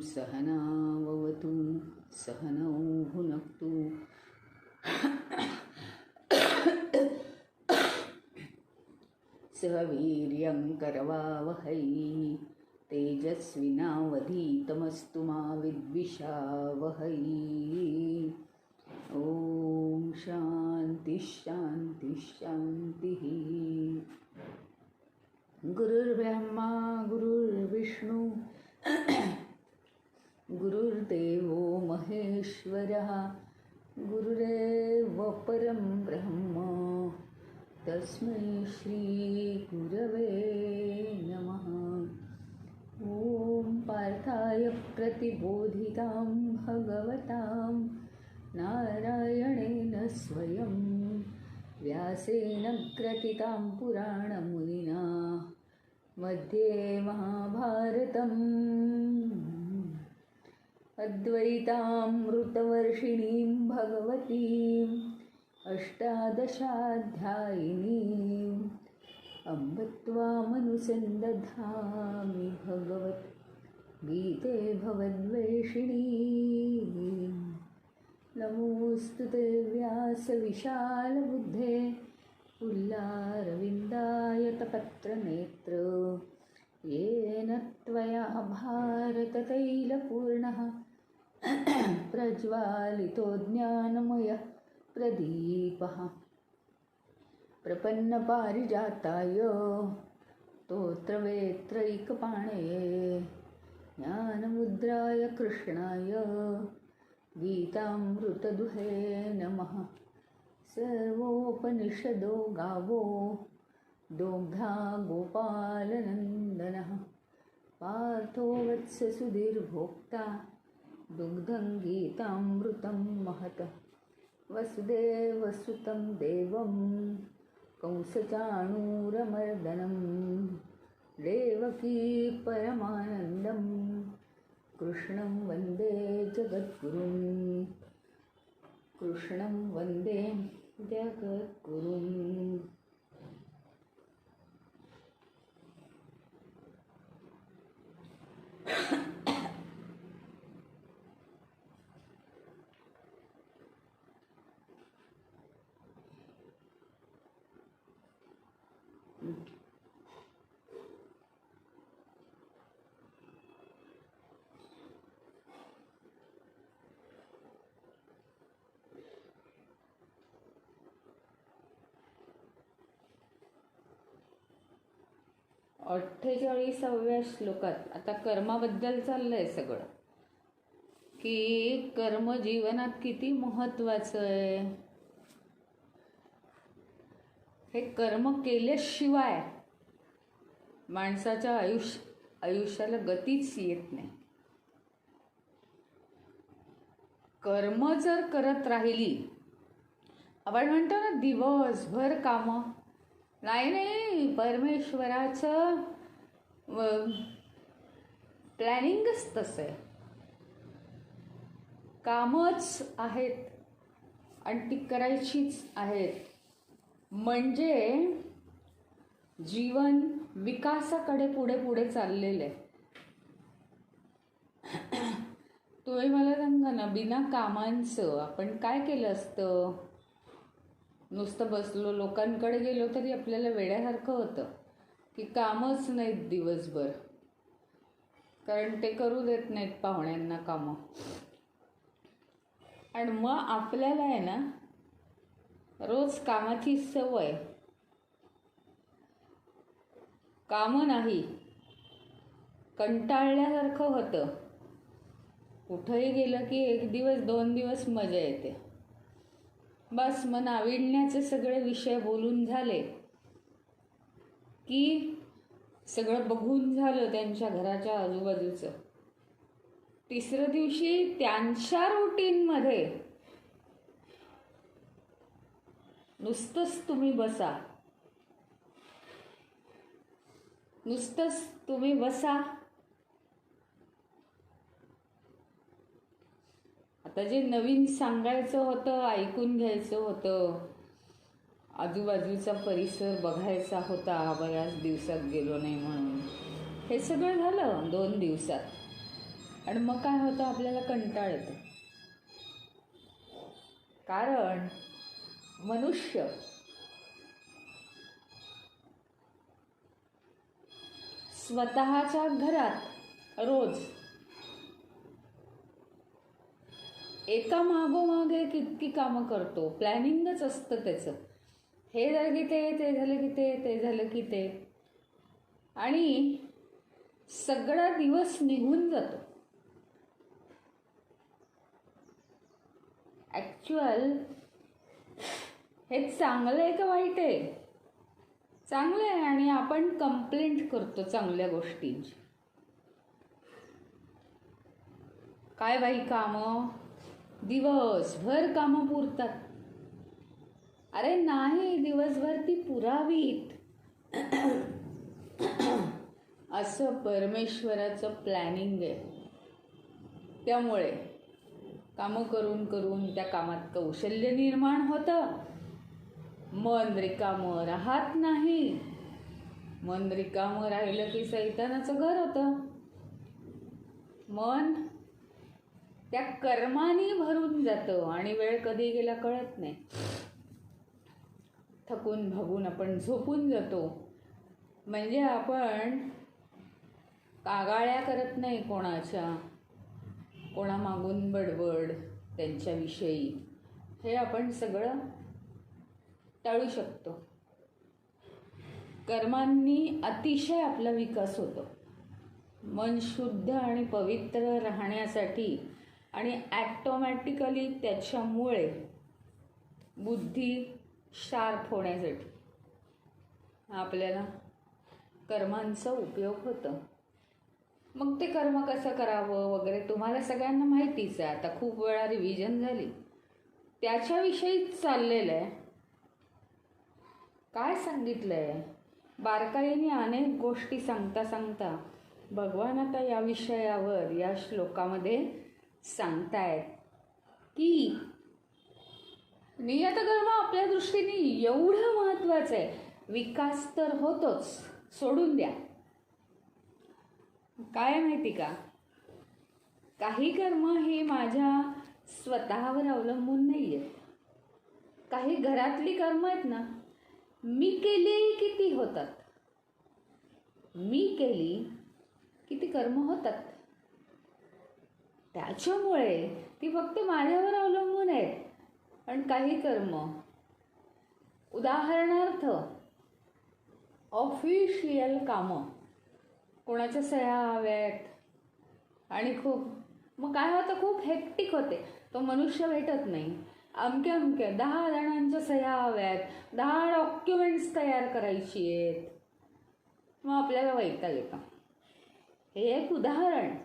सहनावतु सहनौ भुनक्तु सह वीर्यं करवावहै तेजस्विनावधीतमस्तु मा विद्विषावहै। ॐ शान्ति शान्ति शान्तिः। गुरुर्ब्रह्मा गुरुर्विष्णु गुरुर्देवो महेश्वरः गुरुरेव परं ब्रह्म तस्मै श्री गुरवे नमः। ॐ पार्थाय प्रतिबोधितां भगवतां नारायणेन स्वयं व्यासेन ग्रथितां पुराणमुनिना मध्ये महाभारतम् अद्वैतामृतवर्षिणीं भगवतीम् अष्टादशाध्यायिनीम् अम्ब त्वामनुसन्दधामि भगवद्गीते भवद्वेषिणीम्। नमोऽस्तु ते व्यासविशालबुद्धे पुल्लारविन्दायतपत्रनेत्र येन त्वया भारततैलपूर्णः प्रज्वालितो ज्ञानमयः प्रदीपः। प्रपन्नपारिजाताय स्तोत्रवेत्रैकपाणये ज्ञानमुद्राय कृष्णाय गीतामृतदुहे नमः। सर्वोपनिषदो गावो दोग्धा गोपालनन्दनः पार्थो वत्ससुधीर्भोक्ता दुग्धं गीतामृतं महतः। वसुदेवसुतं देवं कंसचाणूरमर्दनं देवकी परमानन्दं कृष्णं वन्दे जगद्गुरुं। कृष्णं वन्दे जगद्गुरुं। अठ्ठेचाळीसाव्या श्लोकात आता कर्माबद्दल चाललंय सगळं, की कर्म जीवनात किती महत्वाचं आहे. हे कर्म केल्याशिवाय माणसाच्या आयुष्याला गतीच येत नाही. कर्म जर करत राहिली, आपण म्हणतो ना दिवसभर कामं, नाही परमेश्वराचं प्लॅनिंगच तसं आहे. कामच आहेत आणि ती करायचीच आहेत, म्हणजे जीवन विकासाकडे पुढे पुढे चाललेलं आहे. तुम्ही मला सांगा ना, बिना कामांचं आपण काय केलं असतं. नुसतं बसलो लोकांकडे गेलो तरी आपल्याला वेड्यासारखं होतं की कामच नाहीत दिवसभर, कारण ते करू देत नाहीत पाहुण्यांना कामं. आणि मग आपल्याला आहे ना रोज कामाची सवय, कामं नाही कंटाळल्यासारखं होतं. कुठंही गेलं की एक दिवस दोन दिवस मजा येते, बस मग नाविडण्याचे सगळे विषय बोलून झाले की सगळं बघून झालं त्यांच्या घराच्या आजूबाजूचं. तिसऱ्या दिवशी त्यांच्या रुटीनमध्ये नुसतंच तुम्ही बसा, नुसतंच तुम्ही बसा आता जे नवीन सांगायचं होतं, ऐकून घ्यायचं होतं, आजूबाजूचा परिसर बघायचा होता, बऱ्याच दिवसात गेलो नाही म्हणून, हे सगळं झालं 2 दिवसात. आणि मग काय होतं, आपल्याला कंटाळ येतो. कारण मनुष्य स्वतःच्या घरात रोज एका मागोमागे किती कामं करतो. प्लॅनिंगच असतं त्याचं. हे झालं की ते झालं की ते झालं की ते, आणि सगळा दिवस निघून जातो. ॲक्च्युअल हे चांगलं आहे का वाईट आहे? चांगलं आहे. आणि आपण कंप्लेंट करतो चांगल्या गोष्टींची. काय बाई कामं, दिवसभर कामं पुरतात. अरे नाही, दिवसभर ती पुरावीत. असं परमेश्वराचं प्लॅनिंग आहे. त्यामुळे कामं करून करून त्या कामात कौशल्य निर्माण होतं. मन रिकामं राहत नाही. मन रिकामं राहिलं की सैतानाचं घर होतं. मन त्या कर्मानी भरून जातं आणि वेळ कधी गेला कळत नाही. थकून भागून आपण झोपून जातो. म्हणजे आपण कागाळ्या करत नाही कोणाच्या, कोणामागून बडबड त्यांच्याविषयी, हे आपण सगळं टाळू शकतो. कर्मांनी अतिशय आपला विकास होतो. मन शुद्ध आणि पवित्र राहण्यासाठी आणि ॲटोमॅटिकली त्याच्यामुळे बुद्धी शार्प होण्यासाठी आपल्याला कर्मांचा उपयोग होतो. मग ते कर्म कसं करावं वगैरे तुम्हाला सगळ्यांना माहितीच आहे. आता खूप वेळा रिव्हिजन झाली, त्याच्याविषयीच चाललेलं आहे. काय सांगितलं आहे बारकाईने, अनेक गोष्टी सांगता सांगता भगवान आता या विषयावर या श्लोकामध्ये सांगतायत की नियतकर्म आपल्या दृष्टीने एवढं महत्त्वाचं आहे. विकास तर होतोच, सोडून द्या. काय माहिती का, काही कर्म ही माझ्या स्वतःवर अवलंबून नाही आहेत. काही घरातली कर्म आहेत ना, मी केली की ती होतात. मी केली की ती कर्म होतात. त्याच्यामुळे ती फक्त माझ्यावर अवलंबून आहेत. पण काही कर्म, उदाहरणार्थ ऑफिशियल कामं, कोणाच्या सह्या हव्यात आणि मग काय होतं, खूप हेक्टिक होते. तो मनुष्य भेटत नाही. अमक्या 10 जणांच्या सह्या हव्यात, 10 डॉक्युमेंट्स तयार करायची आहेत. मग आपल्याला वैताग येतं. हे एक उदाहरण.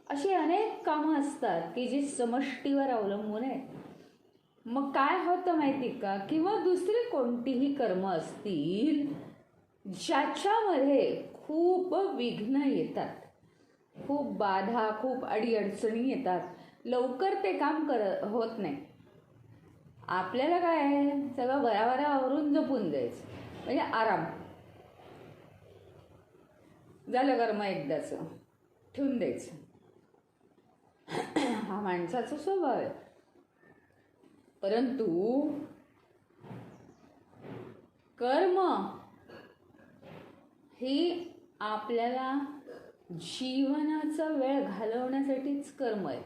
अशी अनेक कामं असतात की जी समष्टीवर अवलंबून आहेत. मग काय होतं माहिती का, किंवा दुसरी कोणतीही कर्म असतील ज्याच्यामध्ये खूप विघ्न येतात, खूप बाधा, खूप अडीअडचणी येतात, लवकर ते काम होत नाही. आपल्याला काय आहे, सगळं बराबरा आवरून जपून जायचं, म्हणजे आराम. झालं कर्म एकदाचं, ठेवून द्यायचं. हा माणसाचा स्वभाव आहे. परंतु कर्म ही आपल्याला जीवनाचा वेळ घालवण्यासाठीच कर्म आहे.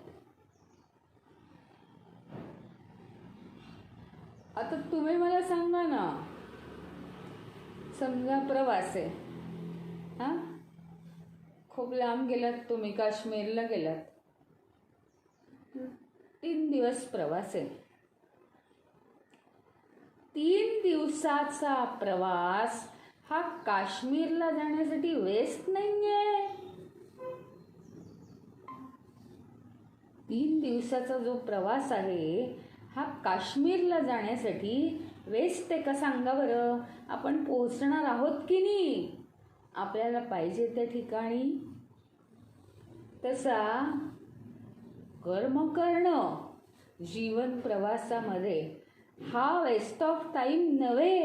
आता तुम्ही मला सांगा ना, समजा प्रवास आहे, हां, खूप लांब गेलात तुम्ही, काश्मीरला गेलात, 3 दिवस प्रवास आहे. 3 दिवसाचा प्रवास हा काश्मीरला जाण्यासाठी वेस्ट नाहीये. 3 दिवसाचा जो प्रवास आहे हा काश्मीरला जाण्यासाठी वेस्ट आहे का सांगा बरं. आपण पोहोचणार आहोत की नाही आपल्याला पाहिजे त्या ठिकाणी. तसा कर्म करणं जीवन प्रवासामध्ये हा वेस्ट ऑफ टाईम नव्हे.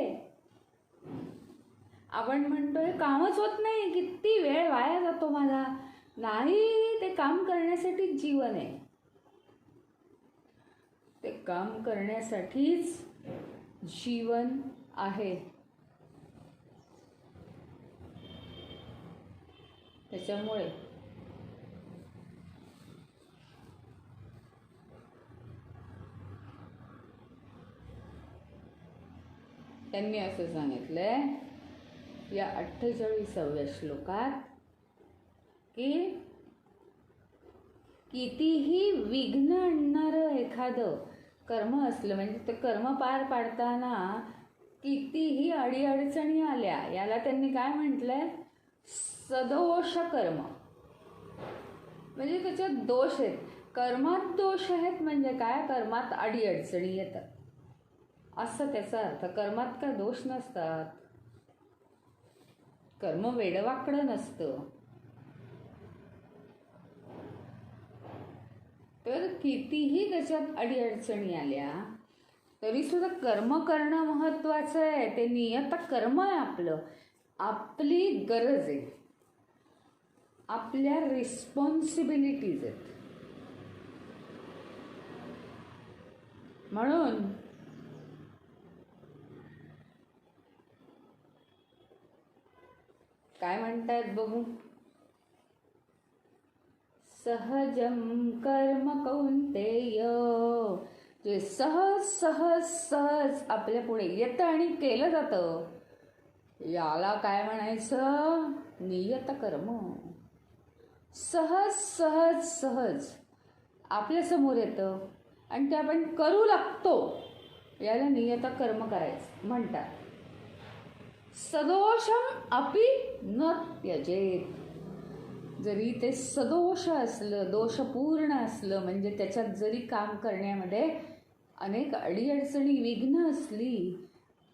आपण म्हणतोय कामच होत नाही, किती वेळ वाया जातो माझा. नाही, ते काम करण्यासाठीच जीवन आहे. ते काम करण्यासाठीच जीवन आहे. त्याच्यामुळे त्यांनी असं सांगितलंय या 48व्या श्लोकात की कितीही विघ्न आणणारं एखादं कर्म असलं, म्हणजे ते कर्म पार पाडताना कितीही अडीअडचणी आल्या, याला त्यांनी काय म्हटलंय, सदोष कर्म. म्हणजे त्याच्यात दोष आहेत. कर्मात दोष आहेत म्हणजे काय, कर्मात अडीअडचणी येतात असं त्याचा अर्थ. कर्मात काय दोष नसतात, कर्म वेडवाकडं नसतं. तर कितीही त्याच्यात अडीअडचणी आल्या तरी सुद्धा कर्म करणं महत्वाचं आहे. ते नियत कर्म आहे आपलं, आपली गरज आहे, आपल्या रिस्पॉन्सिबिलिटीज आहेत. म्हणून काय म्हणतात बघू, सहजम कर्म कौंतेय, जे सहज सहज सहज आपल्या पुढे येतं आणि केलं जातं, याला काय म्हणायचं, नियत कर्म. सहज सहज सहज आपल्या समोर येतं आणि ते आपण करू लागतो, याला नियत कर्म करायचं म्हणतात. सदोषम अपि न त्यजेत, जरी ते सदोष असलं, दोषपूर्ण असलं, म्हणजे त्याच्यात जरी काम करण्यामध्ये अनेक अडीअडचणी विघ्न असली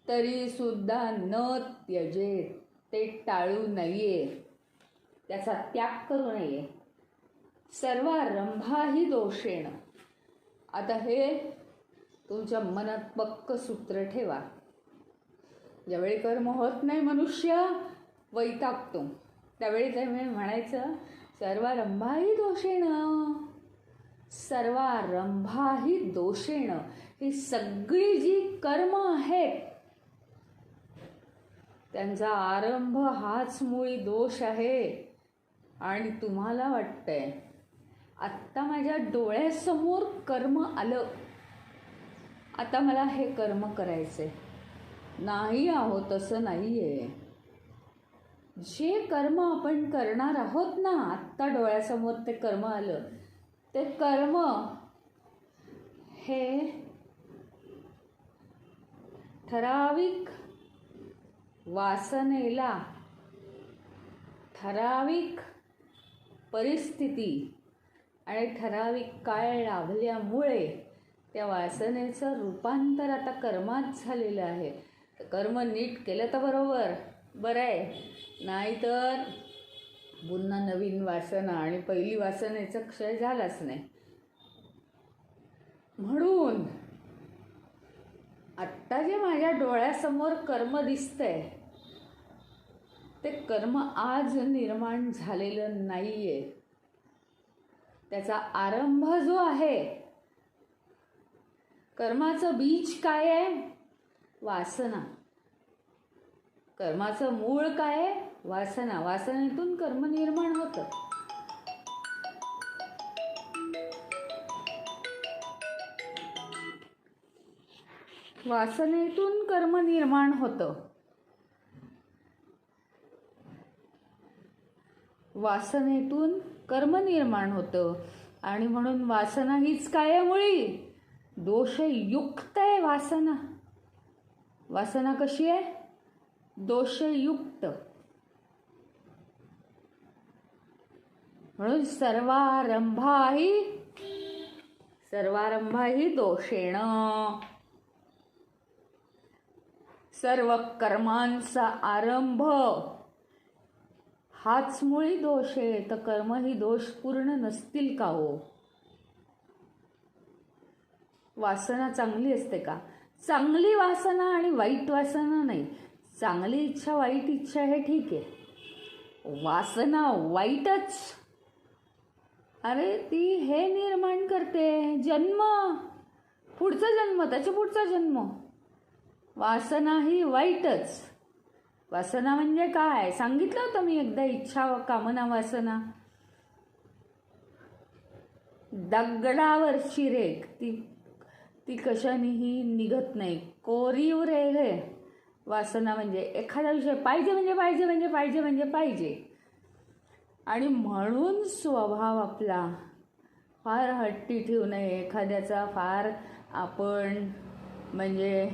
तरी सुद्धा न त्यजेत, ते टाळू नये, त्याचा त्याग करू नये. सर्वारंभाही दोषेण. आता हे तुमच्या मनात पक्क सूत्र ठेवा. ज्यावेळी कर्म होत नाही मनुष्य वैतागतो, त्यावेळी त्यावेळी म्हणायचं सर्वारंभाही दोषेण, सर्वारंभाही दोषेण. ही सगळी जी कर्म आहेत त्यांचा आरंभ हाच मुळी दोष आहे. आणि तुम्हाला वाटतंय आत्ता माझ्या डोळ्यासमोर कर्म आलं, आता मला हे कर्म करायचंय. नाही आहो, तसं नाही आहे. जे कर्म आपण करणार आहोत ना, आत्ता डोळ्यासमोर ते कर्म आलं, ते कर्म हे ठराविक वासनेला, ठराविक परिस्थिती आणि ठराविक काळ लाभल्यामुळे त्या वासनेचं रूपांतर आता कर्मात झालेलं आहे. कर्म नीट केलं तर बरं आहे, नाहीतर पुन्हा नवीन वासना आणि पहिली वासनेचा क्षय झालाच नाही. म्हणून आत्ता जे माझ्या डोळ्यासमोर कर्म दिसतंय ते कर्म आज निर्माण झालेलं नाहीये. त्याचा आरंभ जो आहे, कर्माचं बीज काय आहे, वासना. कर्माचं मूळ काय आहे, वासना. वासनेतून कर्म निर्माण होतं. वासनेतून कर्म निर्माण होतं. वासनेतून कर्म निर्माण होतं आणि म्हणून वासना हीच काय आहे, मुळी दोषयुक्त आहे वासना. वासना कशी आहे, दोषयुक्त. म्हणून सर्वारंभाही दोषेण. सर्व कर्मांचा आरंभ हाच मुळी दोष आहे. तर कर्म ही दोषपूर्ण नसतील का हो. वासना चांगली असते का? चांगली वासना आणि वाईट वासना नाही. चांगली इच्छा वाईट इच्छा हे ठीक आहे. वासना वाईटच, अरे ती हे निर्माण करते जन्म, पुढचा जन्म, त्याच्या पुढचा जन्म. वासना ही वाईटच. वासना म्हणजे काय सांगितलं होतं मी एकदा. इच्छा कामना वासना दगडावरची रेघ, ती कशानेही निघत नाही. कोरीव रेघ आहे वासना म्हणजे. एखादा विषय पाहिजे म्हणजे पाहिजे म्हणजे पाहिजे म्हणजे पाहिजे. आणि म्हणून स्वभाव आपला फार हट्टी ठेवू नये. एखाद्याचा फार आपण म्हणजे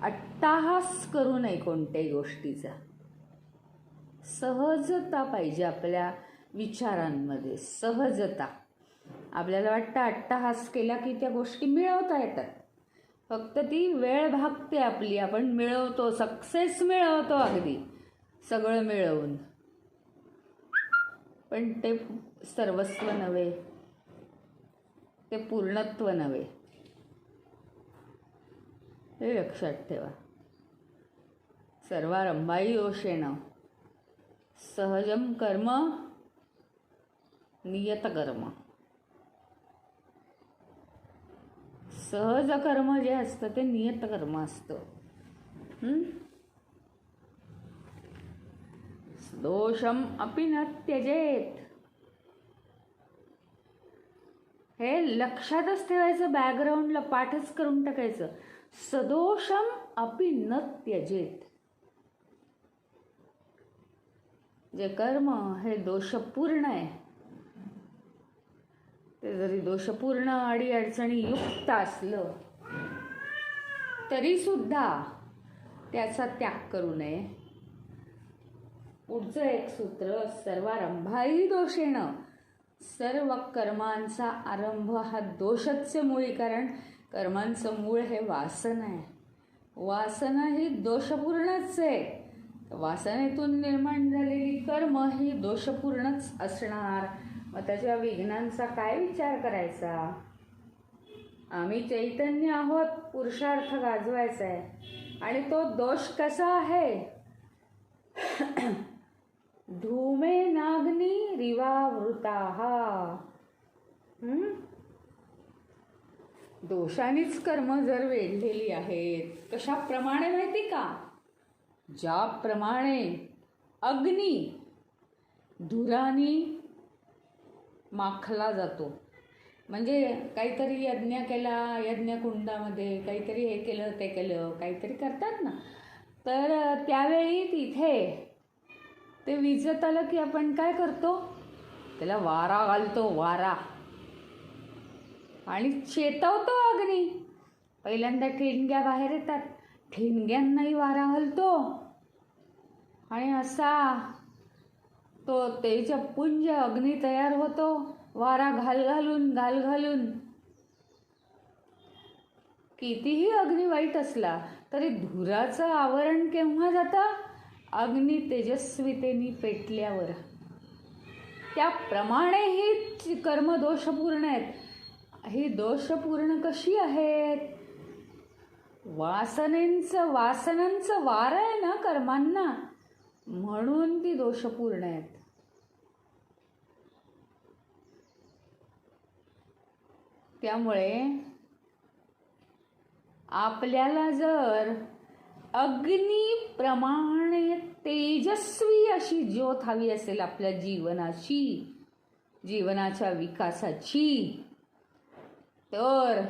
अट्टाहास करू नये कोणत्याही गोष्टीचा. सहजता पाहिजे आपल्या विचारांमध्ये, सहजता. आपल्याला वाटतं अट्टाहास केला की त्या गोष्टी मिळवता येतात. फक्त ती वेळ भागते आपली. आपण मिळवतो, सक्सेस मिळवतो अगदी सगळं मिळवून, पण ते सर्वस्व नव्हे, ते पूर्णत्व नव्हे. हे लक्षात ठेवा. सर्वारंभाई दोषेण सहजम कर्म नियतकर्म. सहज कर्म जे असतं ते नियतकर्म असतं. दोषम अपि न त्यजेत. हे लक्षातच ठेवायचं. बॅकग्राऊंडला पाठच करून टाकायचं. सदोषम अपि न त्यजेत. जे कर्म हे दोषपूर्ण आहे, ते जरी दोषपूर्ण अडीअडचणी युक्त असलं तरी सुद्धा त्याचा त्याग करू नये. पुढचं एक सूत्र, सर्वारंभाई दोषेण. सर्व कर्मांचा आरंभ हा दोषच मुळी. कारण कर्मांचं मूळ हे वासना आहे. वासना ही दोषपूर्णच आहे. वासनेतून निर्माण झालेली कर्म ही दोषपूर्णच असणार. मग त्याच्या विघ्नांचा काय विचार करायचा? आम्ही चैतन्य आहोत, पुरुषार्थ गाजवायचा आहे. आणि तो दोष कसा आहे? धूमे नाग्नी रिवावृताः. दोषानेच कर्म जर वेढलेली आहेत. कशाप्रमाणे माहिती का? ज्याप्रमाणे अग्नी धुरानी माखला जातो. म्हणजे काहीतरी यज्ञ केला, यज्ञकुंडामध्ये काहीतरी हे केलं ते केलं, काहीतरी करतात ना, तर त्यावेळी तिथे ते विजत आलं की आपण काय करतो? त्याला वारा घालतो, वारा, आणि चेतवतो अग्नी. पहिल्यांदा ठिणग्या बाहेर येतात, ठिणग्यांनाही वारा घालतो, आणि असा तो तेजपुंज अग्नी तयार होतो, वारा घाल घालून. कितीही अग्नी वाईट असला तरी धुराचं आवरण केव्हा जातं? अग्नी तेजस्वितेने पेटल्यावर. त्याप्रमाणे ही कर्म दोषपूर्ण आहेत. ही दोषपूर्ण कशी आहेत? वासनांचं वार आहे ना कर्मांना, म्हणून ती दोषपूर्ण आहेत. त्यामुळे आपल्याला जर अग्नीप्रमाणे तेजस्वी अशी ज्योत हवी असेल आपल्या जीवनाच्या विकासाची, तर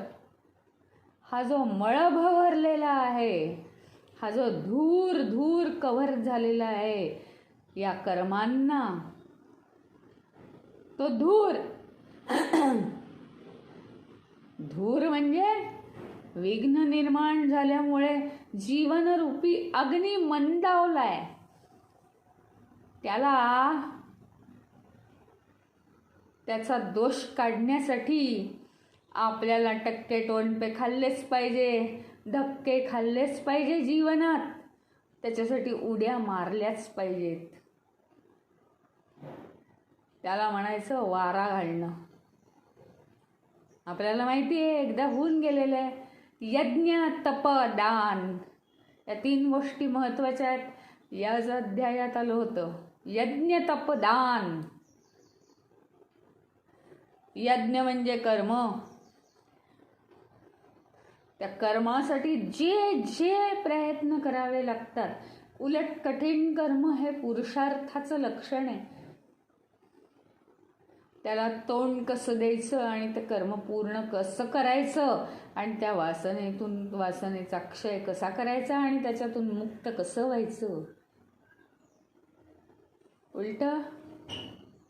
हा जो मळ भरलेला आहे, हा जो धूर कव्हर झालेला आहे या कर्मांना, तो धूर म्हणजे विघ्न निर्माण झाल्यामुळे जीवनरूपी अग्नी मंदावलाय. त्याचा दोष काढण्यासाठी आपल्याला टक्के टोणपे खाल्लेच पाहिजे, धक्के खाल्लेच पाहिजे जीवनात. त्याच्यासाठी उड्या मारल्याच पाहिजेत. त्याला म्हणायचं वारा घालणं. आपल्याला माहिती आहे, एकदा होऊन गेलेलं आहे. यज्ञ, तप, दान या 3 गोष्टी महत्त्वाच्या आहेत. याच अध्यायात आलं होतं. यज्ञ, तप, दान. यज्ञ म्हणजे कर्म. त्या कर्मासाठी जे जे प्रयत्न करावे लागतात, उलट कठीण कर्म हे पुरुषार्थाचं लक्षण आहे. त्याला तोंड कसं द्यायचं आणि ते कर्म पूर्ण कसं करायचं आणि त्या वासनेचा क्षय कसा करायचा आणि त्याच्यातून मुक्त कसं व्हायचं, उलट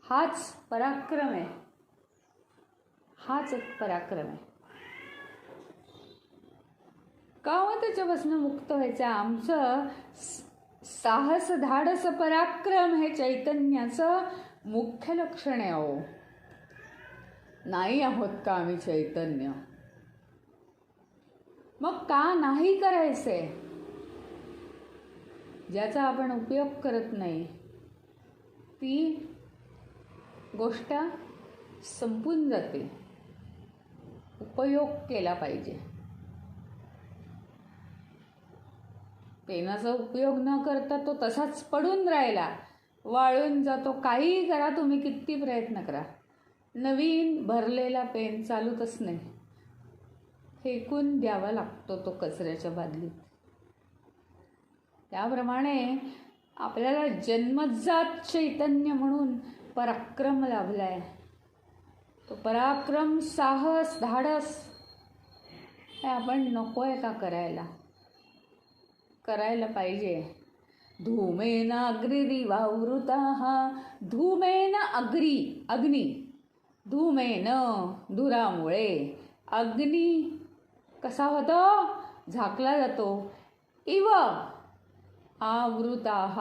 हाच पराक्रम आहे. हाच एक पराक्रम आहे. का मग त्याच्यापासून मुक्त व्हायचं? आमचं साहस, धाडस, पराक्रम हे चैतन्याचं मुख्य लक्षण आहे. अहो, नाही आहोत का आम्ही चैतन्य? मग का नाही करायचंय? ज्याचा आपण उपयोग करत नाही ती गोष्ट संपून जाते. उपयोग केला पाहिजे. पेनाचा उपयोग न करता तो तसाच पडून राहिला, वाळून जातो. काहीही करा तुम्ही, किती प्रयत्न करा, नवीन भरलेला पेन चालूतच नाही. फेकून द्यावा लागतो तो कचऱ्याच्या बादलीत. त्याप्रमाणे आपल्याला जन्मजात चैतन्य म्हणून पराक्रम लाभलाय. तो पराक्रम, साहस, धाडस हे आपण नको आहे का करायला? करायला पाहिजे. धूमेन अग्निरिवावृताः. धूमेन अग्नी, धूमेन धुरामुळे. अग्नी कसा होतो? झाकला जातो. इव आवृताः.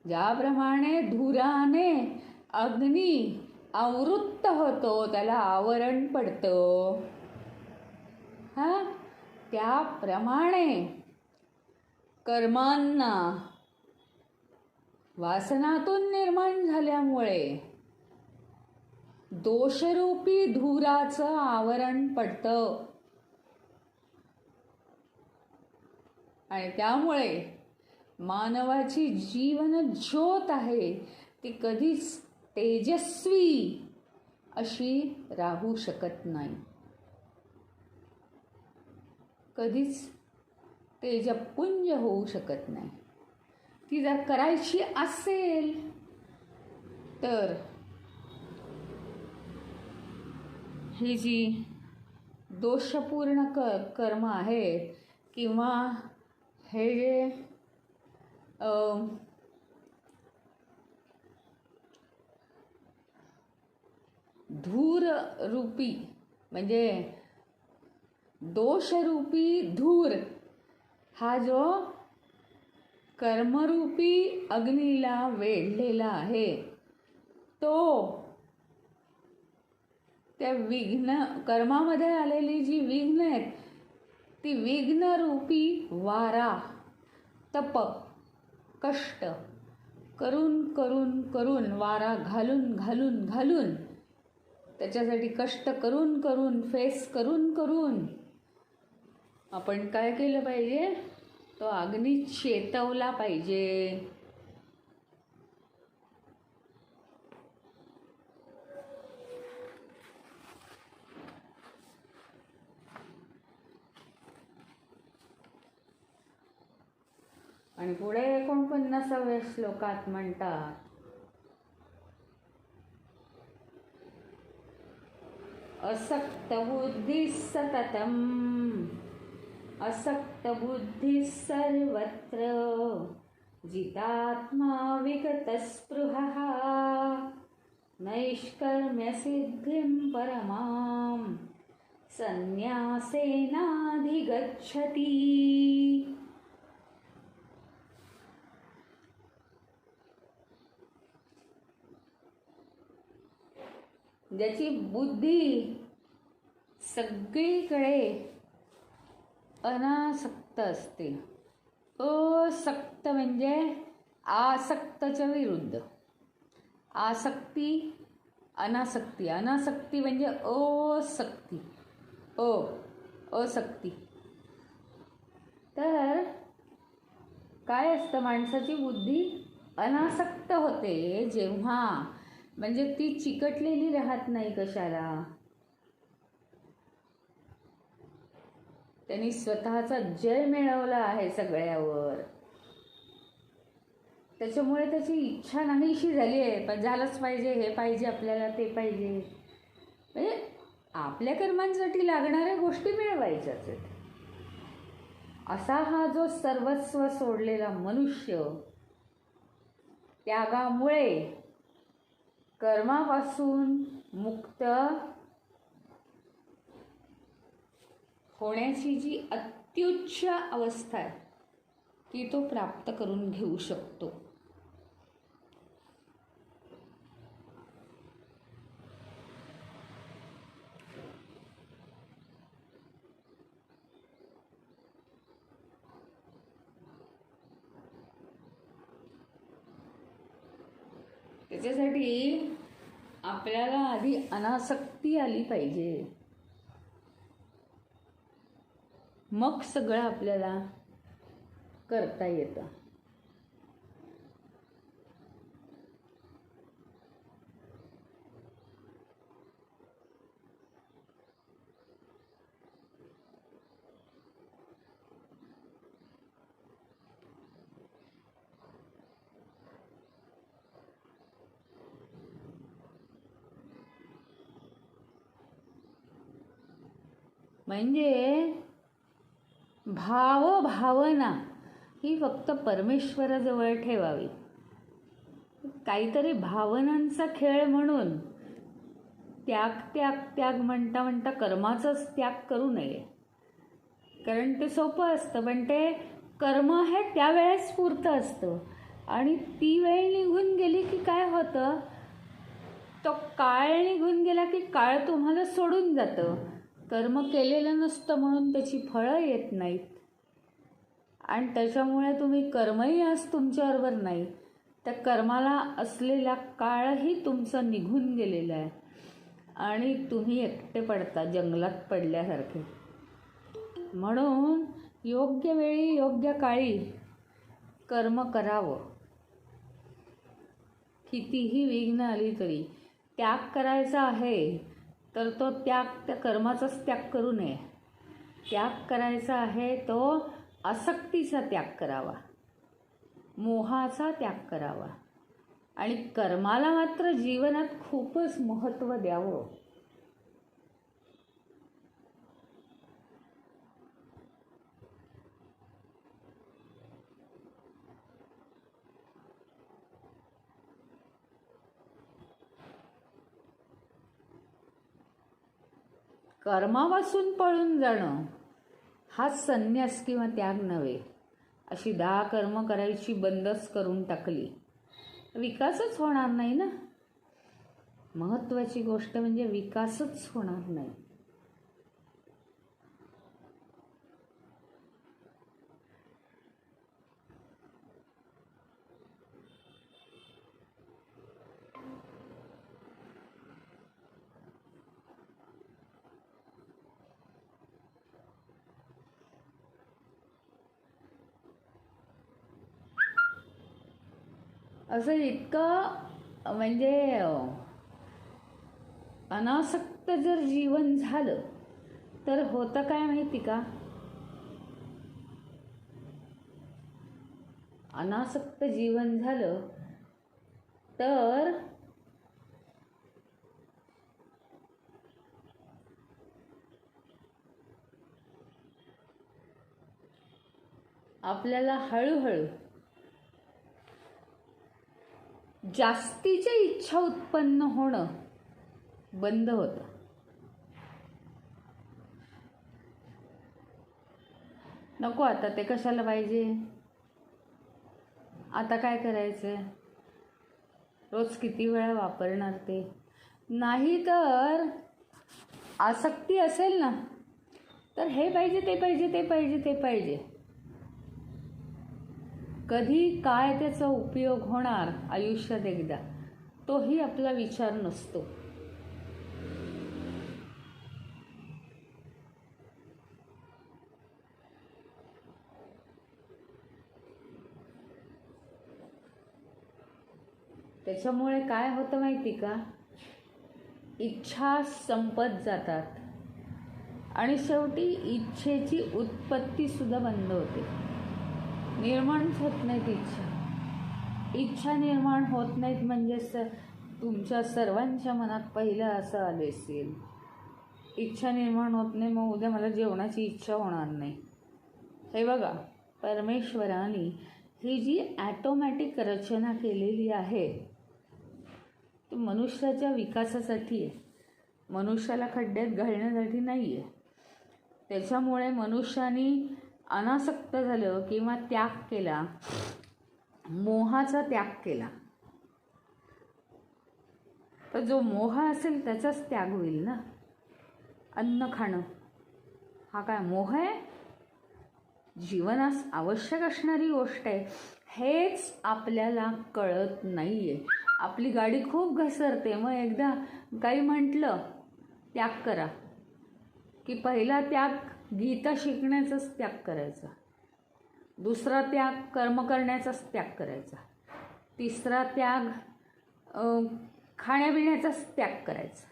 ज्याप्रमाणे धुराने अग्नी आवृत्त होतो, त्याला आवरण पडतं, त्याप्रमाणे कर्मांना वासनातून निर्माण झाल्यामुळे दोषरूपी धुराचं आवरण पडतं. आणि त्यामुळे मानवाची जीवन ज्योत आहे ती कधीच तेजस्वी अशी राहू शकत नाही. कधीच तेजपुंज होऊ शकत नाही. ती जर करायची असेल तर ही जी दोषपूर्ण कर्म आहेत किंवा हे जे धूर रूपी म्हणजे दोषरूपी धूर, हा जो कर्मरूपी अग्नीला वेढलेला आहे, तो त्या कर्मामध्ये आलेली जी विघ्न आहेत, ती विघ्नरूपी वारा, तप, कष्ट करून करून करून, वारा घालून घालून घालून, त्याच्यासाठी कष्ट करून करून, फेस करून करून आपण काय केलं पाहिजे? तो अग्नी चेतवला पाहिजे. आणि पुढे 49व्या श्लोकात म्हणतात, असक्तबुद्धी सततम, असक्तबुद्धी सर्वत्र, जितात्मा विगतस्पृहः, नैष्कर्म्य सिद्धिं परमां संन्यासेनाधिगच्छति. ज्याची बुद्धी सगळीकडे अनासक्त असते. असक्त म्हणजे आसक्तच्या विरुद्ध. आसक्ती अनासक्ती. अनासक्ती म्हणजे असक्ती. असक्ती. तर काय असतं, माणसाची बुद्धी अनासक्त होते जेव्हा, म्हणजे ती चिकटलेली राहत नाही कशाला. त्यांनी स्वतःचा जय मिळवला आहे सगळ्यावर. त्याच्यामुळे त्याची इच्छा नाहीशी झाली आहे, पण झालंच पाहिजे, हे पाहिजे आपल्याला, ते पाहिजे. म्हणजे आपल्या कर्मांसाठी लागणाऱ्या गोष्टी मिळवायच्याच आहेत. असा हा जो सर्वस्व सोडलेला मनुष्य त्यागामुळे कर्मापासून मुक्त होण्याची जी अत्युच्च अवस्था आहे ती तो प्राप्त करून घेऊ शकतो. त्याच्यासाठी आपल्याला आधी अनासक्ती आली पाहिजे, मग सगळं आपल्याला करता येतं. म्हणजे भावना ही फक्त परमेश्वराजवळ ठेवावी. काहीतरी भावनांचा खेळ म्हणून त्याग त्याग त्याग म्हणता म्हणता कर्माचाच त्याग करू नये. कारण ते सोपं असतं, पण ते कर्म हे त्यावेळेस पुरतं असतं आणि ती वेळ निघून गेली की काय होतं, तो काळ निघून गेला की काळ तुम्हाला सोडून जातं. कर्म केलेलं नसतं म्हणून त्याची फळं येत नाहीत आणि त्याच्यामुळे तुम्ही कर्मही आज तुमच्याबरोबर नाही, त्या कर्माला असलेला काळही तुमचा निघून गेलेला आहे आणि तुम्ही एकटे पडता जंगलात पडल्यासारखे. म्हणून योग्य वेळी योग्य काळी कर्म करावं. कितीही विघ्न आली तरी त्याग करायचा आहे तर तो त्याग त्या कर्माचाच त्याग करू नये. त्याग करायचा आहे तो आसक्तीचा त्याग करावा, मोहाचा त्याग करावा आणि कर्माला मात्र जीवनात खूपच महत्त्व द्यावं. कर्मापासून पळून जाणं हा संन्यास किंवा त्याग नव्हे. अशी 10 कर्म करायची बंदच करून टाकली, विकासच होणार नाही ना. महत्त्वाची गोष्ट म्हणजे विकासच होणार नाही. असं इतकं म्हणजे अनासक्त जर जीवन झालं तर होतं काय माहिती का, अनासक्त जीवन झालं तर आपल्याला हळूहळू जास्तीच्या इच्छा उत्पन्न होणं बंद होतं. नको आता ते कशाला पाहिजे, आता काय करायचं, रोज किती वेळा वापरणार ते. नाही तर आसक्ती असेल ना तर हे पाहिजे ते पाहिजे ते पाहिजे ते पाहिजे. कधी काय त्याचा उपयोग होणार आयुष्यात एकदा, तोही आपला विचार नसतो. त्याच्यामुळे काय होतं माहिती का, इच्छा संपत जातात आणि शेवटी इच्छेची उत्पत्तीसुद्धा बंद होते. निर्माणच होत नाहीत इच्छा निर्माण होत नाहीत. म्हणजे तुमच्या सर्वांच्या मनात पहिलं असं आले असेल, इच्छा निर्माण होत नाही मग उद्या मला जेवणाची इच्छा होणार नाही. हे बघा, परमेश्वराने ही जी ॲटोमॅटिक रचना केलेली आहे ती मनुष्याच्या विकासासाठी आहे, मनुष्याला खड्ड्यात घालण्यासाठी नाही आहे. त्याच्यामुळे मनुष्याने अनासक्त झालं किंवा त्याग केला, मोहाचा त्याग केला, तर जो मोह असेल त्याचाच त्याग होईल ना. अन्न खाणं हा काय मोह आहे? जीवनास आवश्यक असणारी गोष्ट आहे. हेच आपल्याला कळत नाही आहे. आपली गाडी खूप घसरते, मग एकदा काही म्हटलं त्याग करा की पहिला त्याग गीता शिकण्याचाच त्याग करायचा, दुसरा त्याग कर्म करण्याचाच त्याग करायचा, तिसरा त्याग खाण्यापिण्याचाच त्याग करायचा.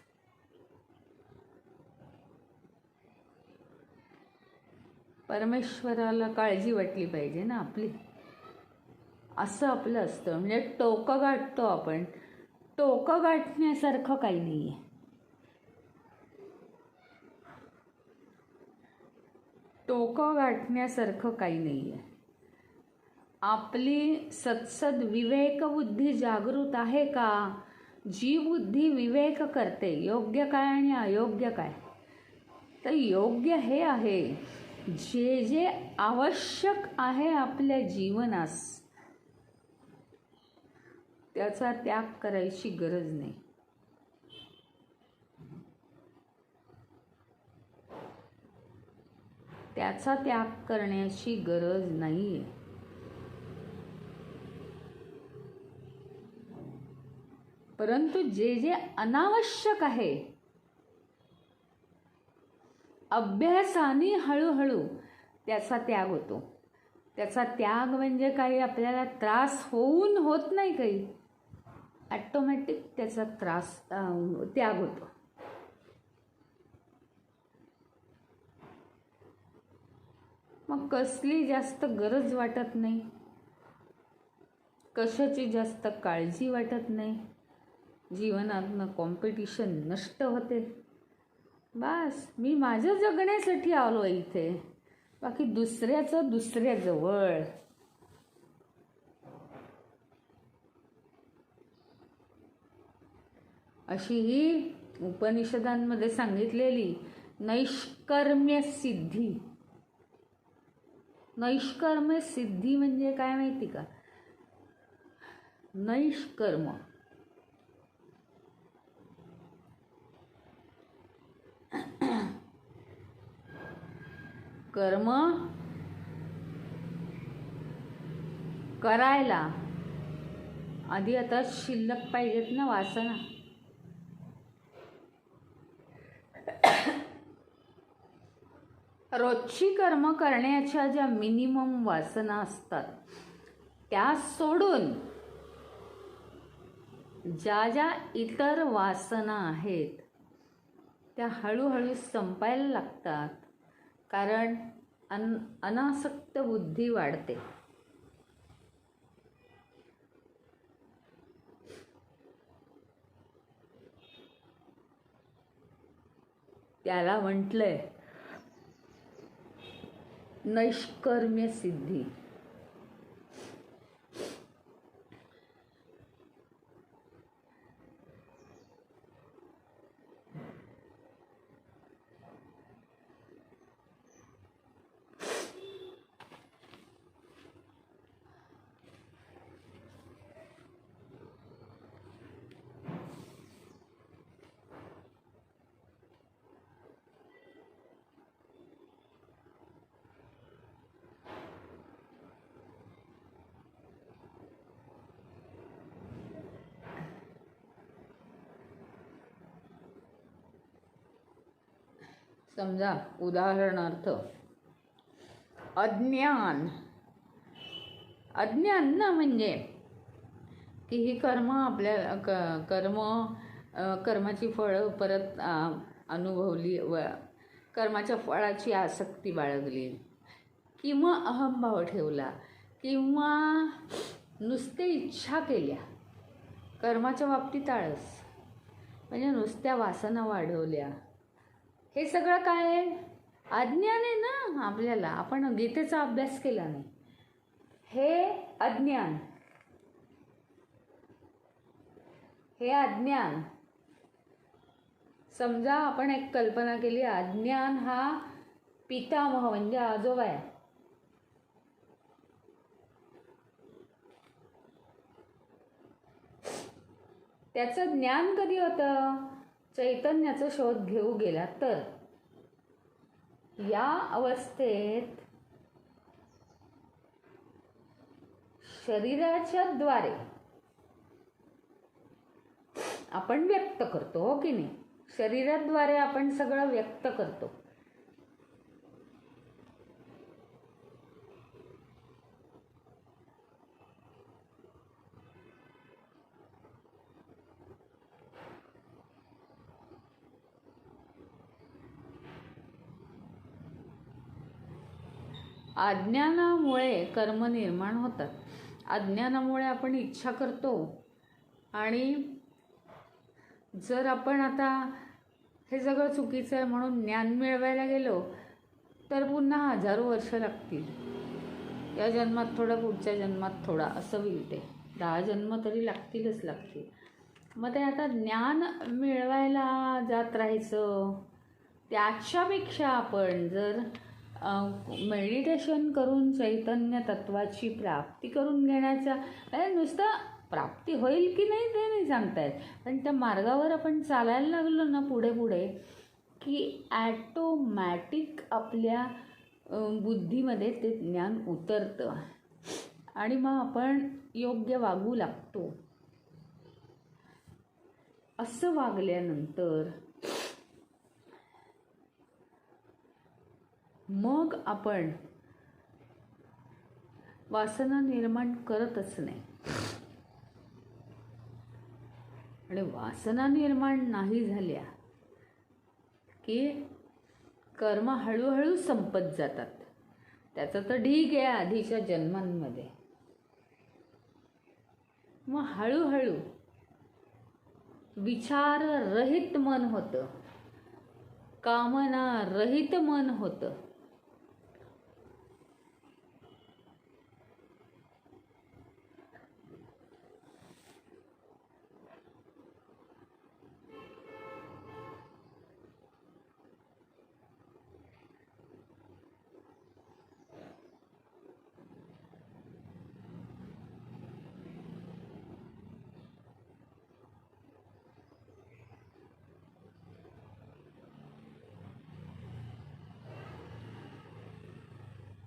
परमेश्वराला काळजी वाटली पाहिजे ना आपली, असं आपलं असतं. म्हणजे टोकं गाठतो आपण, टोकं गाठण्यासारखं काही नाही आहे. टोकं गाठण्यासारखं काही नाही आहे. आपली सत्सद विवेक बुद्धी जागृत आहे का? जी बुद्धी विवेक करते योग्य काय आणि अयोग्य काय, तर योग्य हे आहे जे जे आवश्यक आहे आपल्या जीवनास त्याचा त्याग करायची गरज नाही. त्याचा त्याग करण्याची गरज नाही आहे. परंतु जे जे अनावश्यक आहे, अभ्यासाने हळूहळू त्याचा त्याग होतो. त्याचा त्याग म्हणजे काही आपल्याला त्रास होऊन होत नाही, काही ॲटोमॅटिक त्याचा त्याग होतो. मग कसली जास्त गरज वाटत नाही, कशाची जास्त काळजी वाटत नाही. जीवनातनं कॉम्पिटिशन नष्ट होते. बस मी माझ्या जगण्यासाठी आलो इथे, बाकी दुसऱ्याचं दुसऱ्याजवळ. अशी ही उपनिषदांमध्ये सांगितलेली नैष्कर्म्य सिद्धी. नैष्कर्म्य सिद्धी म्हणजे काय माहिती का? नैष्कर्म कर्म करायला आधी आता शिल्लक पाहिजेत ना वासना. रोजची कर्म करण्याच्या ज्या मिनिमम वासना असतात त्या सोडून ज्या ज्या इतर वासना आहेत त्या हळूहळू संपायला लागतात, कारण अनासक्त बुद्धी वाढते. त्याला म्हटलंय नैष्कर्म्य सिद्धी. समजा उदाहरणार्थ अज्ञान. अज्ञान ना म्हणजे की ही कर्म आपल्या कर्माची फळं परत अनुभवली व कर्माच्या फळाची आसक्ती बाळगली, किंवा अहंभाव ठेवला, किंवा नुसते इच्छा केल्या, कर्माच्या बाबतीत आळस, म्हणजे नुसत्या वासना वाढवल्या, हे सगळं काय आहे? अज्ञान आहे ना आपल्याला. आपण गीतेचा अभ्यास केला नाही, हे अज्ञान, हे अज्ञान. समजा आपण एक कल्पना केली, अज्ञान हा पितामह म्हणजे आजोबा आहे. त्याचं ज्ञान कधी होतं? चैतन्याचा शोध घेऊ गेला तर. या अवस्थेत शरीराच्या द्वारे आपण व्यक्त करतो, हो की नाही? शरीराद्वारे आपण सगळं व्यक्त करतो. अज्ञानामुळे कर्म निर्माण होतात. अज्ञानामुळे आपण इच्छा करतो, आणि जर आपण आता हे सगळं चुकीचं आहे म्हणून ज्ञान मिळवायला गेलो तर पुन्हा हजारो वर्ष लागतील. या जन्मात थोडा, पुढच्या जन्मात थोडा, असं होईल. ते 10 जन्म तरी लागतीलच लागतील. मग ते आता ज्ञान मिळवायला जात राहायचं. त्याच्यापेक्षा आपण जर मेडिटेशन करून चैतन्य तत्वाची प्राप्ती करून घेण्याचा, म्हणजे नुसतं प्राप्ती होईल की नाही ते नाही सांगता येत, पण त्या मार्गावर आपण चालायला लागलो ना पुढे पुढे, की ॲटोमॅटिक आपल्या बुद्धीमध्ये ते ज्ञान उतरतं आणि मग आपण योग्य वागू लागतो. असं वागल्यानंतर मग आपण वासना निर्माण करतच नाही. आणि वासना निर्माण नाही झाल्या की कर्म हळूहळू संपत जातात. त्याचं तर ढीग आहे आधीच्या जन्मांमध्ये. मग हळूहळू विचाररहित मन होतं, कामना रहित मन होतं.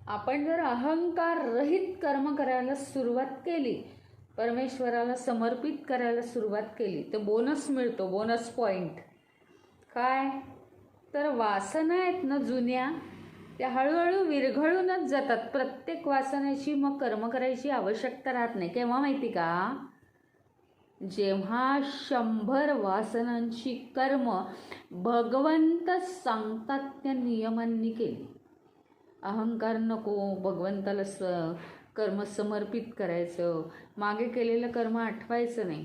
आपण जर अहंकार रहित कर्म करायला सुरुवात केली, परमेश्वराला समर्पित करायला सुरुवात केली, तर बोनस मिळतो, बोनस पॉईंट. काय तर वासना आहेत ना जुन्या, त्या हळूहळू विरघळूनच जातात. प्रत्येक वासनेची मग कर्म करायची आवश्यकता राहत नाही. केव्हा माहिती का? जेव्हा 100 वासनांची कर्म भगवंत सांगतात त्या नियमांनी केली. अहंकार नको, भगवंताला कर्म समर्पित करायचं, मागे केलेलं कर्म आठवायचं नाही,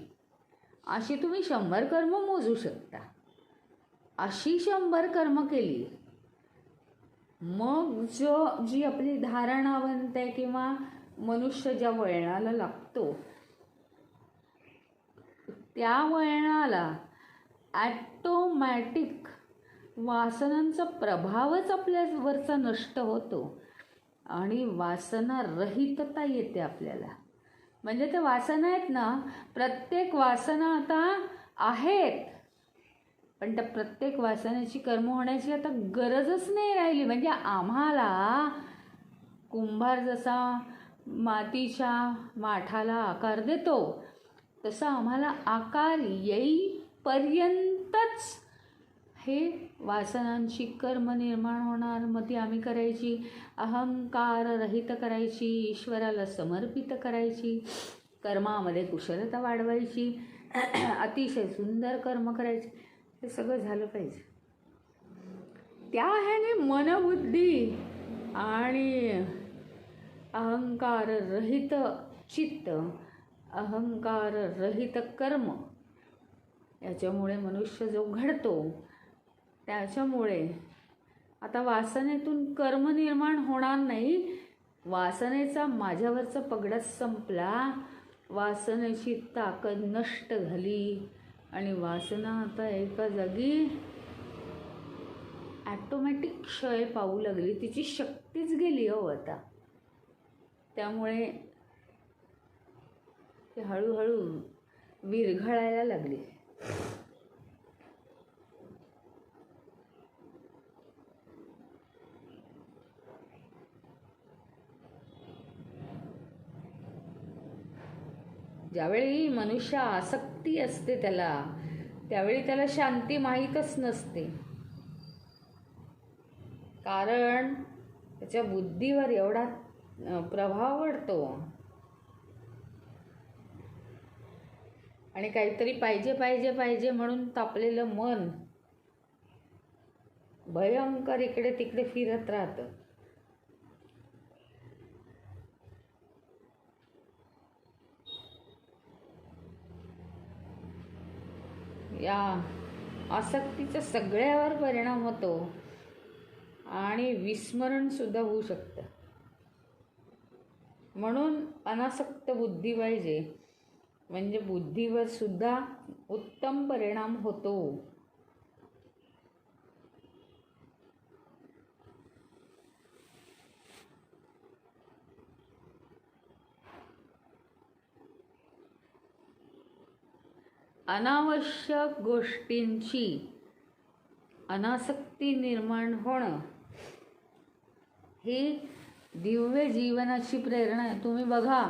अशी तुम्ही 100 कर्म मोजू शकता. अशी 100 कर्म केली, मग जी आपली धारणा बनते किंवा मनुष्य ज्या वळणाला लागतो त्या वळणाला ॲटोमॅटिक वासनांचा प्रभावच आपल्यावरचा नष्ट होतो आणि वासना रहितता येते आपल्याला. म्हणजे त्या वासना आहेत ना, प्रत्येक वासना आता आहेत, पण त्या प्रत्येक वासनेची कर्म होण्याची आता गरजच नाही राहिली. म्हणजे आम्हाला कुंभार जसा मातीच्या माठाला आकार देतो तसा आम्हाला आकार येईपर्यंतच हे वासनांची कर्म निर्माण होणार. मग ती आम्ही करायची, अहंकार रहित करायची, ईश्वराला समर्पित करायची. कर्मामध्ये कुशलता वाढवायची, अतिशय सुंदर कर्म करायचे, हे सगळं झालं पाहिजे. त्या ह्याने मनबुद्धी आणि अहंकार रहित चित्त, अहंकार रहित कर्म, याच्यामुळे मनुष्य जो घडतो, त्याच्यामुळे आता वासनेतून कर्म निर्माण होणार नाही. वासनेचा माझ्यावरचा पगडाच संपला, वासनेची ताकद नष्ट झाली आणि वासना आता एका जागी ॲटोमॅटिक क्षय पाहू लागली, तिची शक्तीच गेली हो आता. त्यामुळे ती हळूहळू विरघळायला लागली. ज्यावेळी मनुष्य आसक्ती असते त्यावेळी त्याला शांती माहीतच नसते. कारण त्याच्या बुद्धीवर एवढा प्रभाव पडतो आणि काहीतरी पाहिजे पाहिजे पाहिजे म्हणून तापलेलं मन भयंकर इकडे तिकडे फिरत राहतं. या आसक्तीचा सगळ्यावर परिणाम होतो आणि विस्मरण सुद्धा होऊ शकतं. म्हणून अनासक्त बुद्धी पाहिजे, म्हणजे बुद्धीवर सुद्धा उत्तम परिणाम होतो. अनावश्यक गोष्टींची अनासक्ती निर्माण होणं ही दिव्य जीवनाची प्रेरणा आहे. तुम्ही बघा,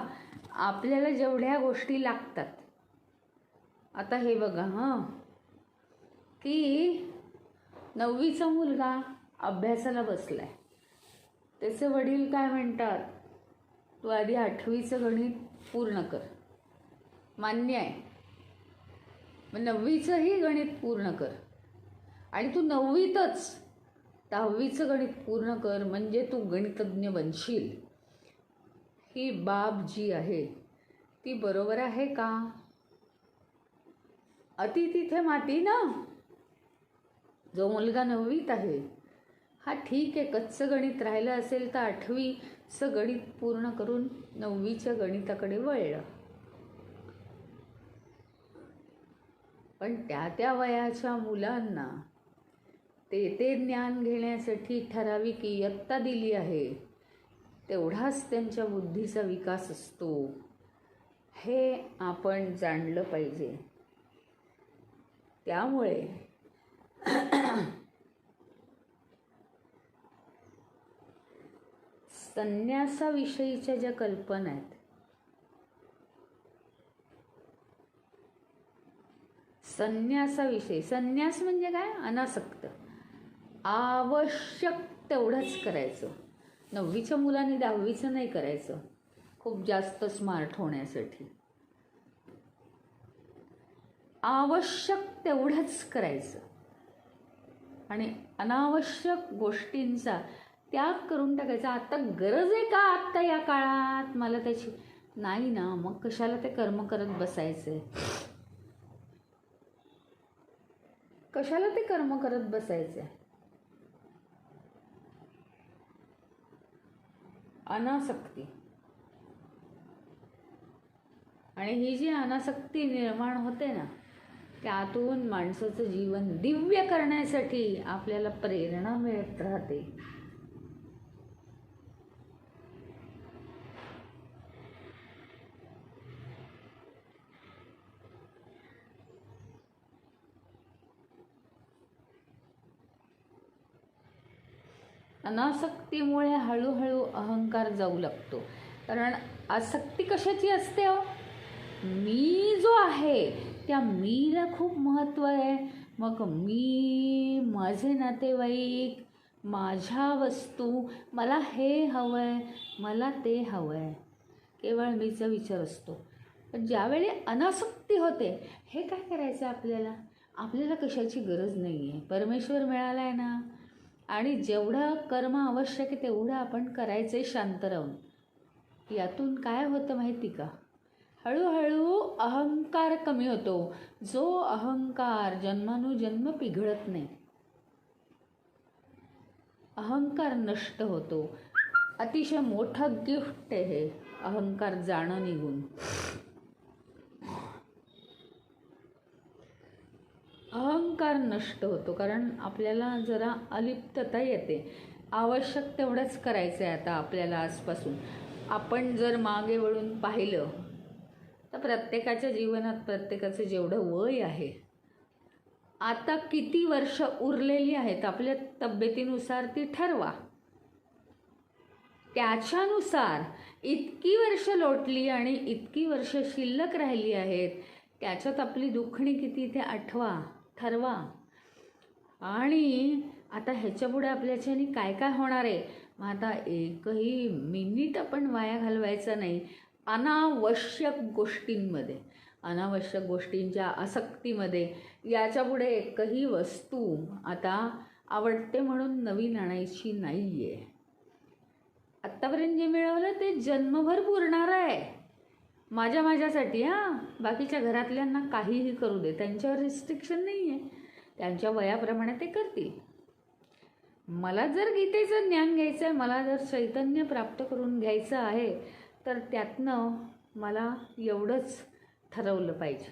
आपल्याला जेवढ्या गोष्टी लागतात, आता हे बघा की 9वीचा मुलगा अभ्यासाला बसलाय, त्याचे वडील काय म्हणतात, तू आधी 8वीचं गणित पूर्ण कर. मान्य आहे, मग 9वीचंही गणित पूर्ण कर आणि तू 9वीतच 10वीचं गणित पूर्ण कर, म्हणजे तू गणितज्ञ बनशील. ही बाब जी आहे ती बरोबर आहे का? अति तिथे माती ना. जो मुलगा 9वीत आहे, हा ठीक आहे, कच्चं गणित राहिलं असेल तर 8वीचं गणित पूर्ण करून 9वीच्या गणिताकडे वळलं. पण त्या वयाच्या मुलांना ते ज्ञान घेण्यासाठी ठराविक इयत्ता दिली आहे, तेवढाच त्यांच्या बुद्धीचा विकास असतो, हे आपण जाणलं पाहिजे. त्यामुळे संन्यासाविषयीच्या ज्या कल्पना आहेत, संन्यासाविषयी, संन्यास म्हणजे काय, अनासक्त, आवश्यक तेवढंच करायचं. 9वीच्या मुलांनी 10वीचं नाही करायचं खूप जास्त स्मार्ट होण्यासाठी. आवश्यक तेवढंच करायचं आणि अनावश्यक गोष्टींचा त्याग करून टाकायचा. आता गरज आहे का आत्ता या काळात मला त्याची, नाही ना, मग कशाला ते कर्म करत बसायचे, कशाला ते कर्म करत बसायचे. अनासक्ती, आणि ही जी अनासक्ती निर्माण होते ना, त्यातून माणसाचं जीवन दिव्य करण्यासाठी आपल्याला प्रेरणा मिळत राहते. अनासक्तीमुळे हळूहळू अहंकार जाऊ लागतो. कारण आसक्ती कशाची असते हो, मी जो आहे त्या मीला खूप महत्त्व आहे. मग मी, माझे नातेवाईक, माझ्या वस्तू, मला हे हवं आहे, मला ते हवं आहे, केवळ मीचा विचार असतो. पण ज्यावेळी अनासक्ती होते, हे काय करायचं आपल्याला? आपल्याला कशाची गरज नाही आहे, परमेश्वर मिळाला आहे ना. आणि जेवढं कर्म आवश्यक आहे तेवढं आपण करायचं आहे शांत राहून. यातून काय होतं माहिती का? हळूहळू अहंकार कमी होतो. जो अहंकार जन्मानुजन्म पिघळत नाही, अहंकार नष्ट होतो. अतिशय मोठं गिफ्ट आहे हे, अहंकार जाणं निघून. अहंकार नष्ट होतो कारण आपल्याला जरा अलिप्तता येते. आवश्यक तेवढंच करायचं आहे आता आपल्याला आजपासून. आपण जर मागे वळून पाहिलं तर प्रत्येकाच्या जीवनात प्रत्येकाचं जेवढं वय आहे, आता किती वर्ष उरलेली आहेत आपल्या तब्येतीनुसार ती ठरवा. त्याच्यानुसार इतकी वर्ष लोटली आणि इतकी वर्ष शिल्लक राहिली आहेत, त्याच्यात आपली दुखणी किती ते ठरवा. आणि आता ह्याच्यापुढे आपल्याच्याने काय काय होणार आहे. मग आता एकही मिनिट आपण वाया घालवायचा नाही अनावश्यक गोष्टींमध्ये, अनावश्यक गोष्टींच्या आसक्तीमध्ये. याच्यापुढे एकही वस्तू आता आवडते म्हणून नवीन आणायची नाही आहे. आत्तापर्यंत जे मिळवलं ते जन्मभर पुरणार आहे. माझ्यासाठी बाकीच्या घरातल्यांना काहीही करू दे, त्यांच्यावर रिस्ट्रिक्शन नाही आहे, त्यांच्या वयाप्रमाणे ते करतील. मला जर गीतेचं ज्ञान घ्यायचं आहे, मला जर चैतन्य प्राप्त करून घ्यायचं आहे, तर त्यातनं मला एवढंच ठरवलं पाहिजे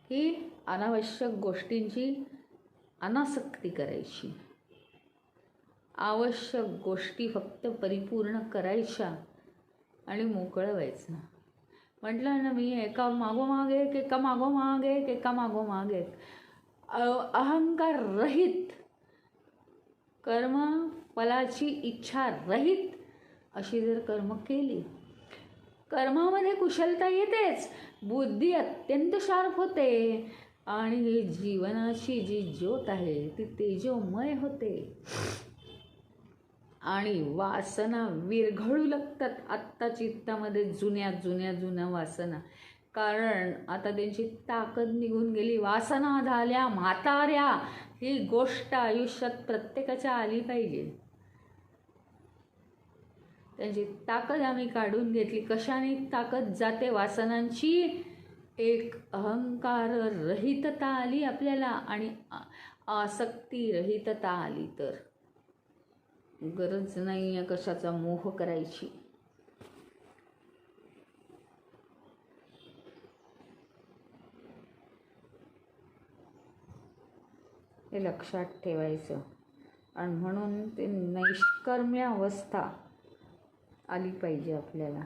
की अनावश्यक गोष्टींची अनासक्ती करायची, आवश्यक गोष्टी फक्त परिपूर्ण करायच्या आणि मोकळं व्हायचं. म्हटलं ना मी, एका मागोमाग एक, एका मागोमाग एक, एका मागोमाग एक. अहंकार रहित, कर्म फलाची इच्छा रहित अशी जर कर्म केली, कर्मामध्ये कुशलता येतेच, बुद्धी अत्यंत शार्प होते आणि ही जीवनाची जी ज्योत आहे ती तेजोमय होते. आणि वासना विरघळू लागतात आत्ता चित्तामध्ये, जुन्या वासना. कारण आता त्यांची ताकद निघून गेली, वासना झाल्या म्हाताऱ्या. ही गोष्ट आयुष्यात प्रत्येकाच्या आली पाहिजे. त्यांची ताकद आम्ही काढून घेतली. कशाने ताकद जाते वासनांची? एक अहंकार रहितता आली आपल्याला आणि आसक्ती रहितता आली तर गरज नाही आहे कशाचा मोह करायची. हे लक्षात ठेवायचं. आणि म्हणून ते नैष्कर्म्य अवस्था आली पाहिजे आपल्याला.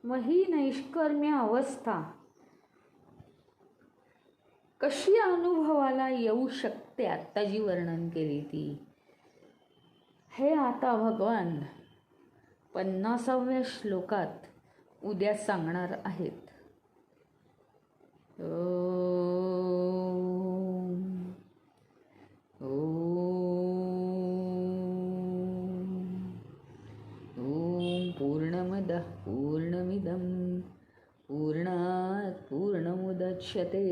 मग ही नैष्कर्म्य अवस्था कशी अनुभवाला येऊ शकते, आत्ता जी वर्णन केली ती, हे आता भगवान 50व्या श्लोकात उद्या सांगणार आहेत. ओम पूर्णमदः पूर्णमिदं पूर्णात् पूर्णमुदच्यते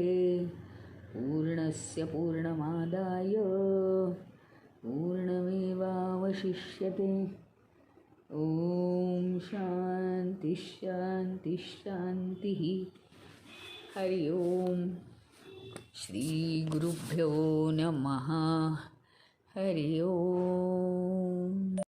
पूर्णस्य पूर्णमादाय पूर्णमेवावशिष्यते. ओम शांति शांति शांति. हरि ओम. श्री गुरुभ्यो नमः. हरि ओम.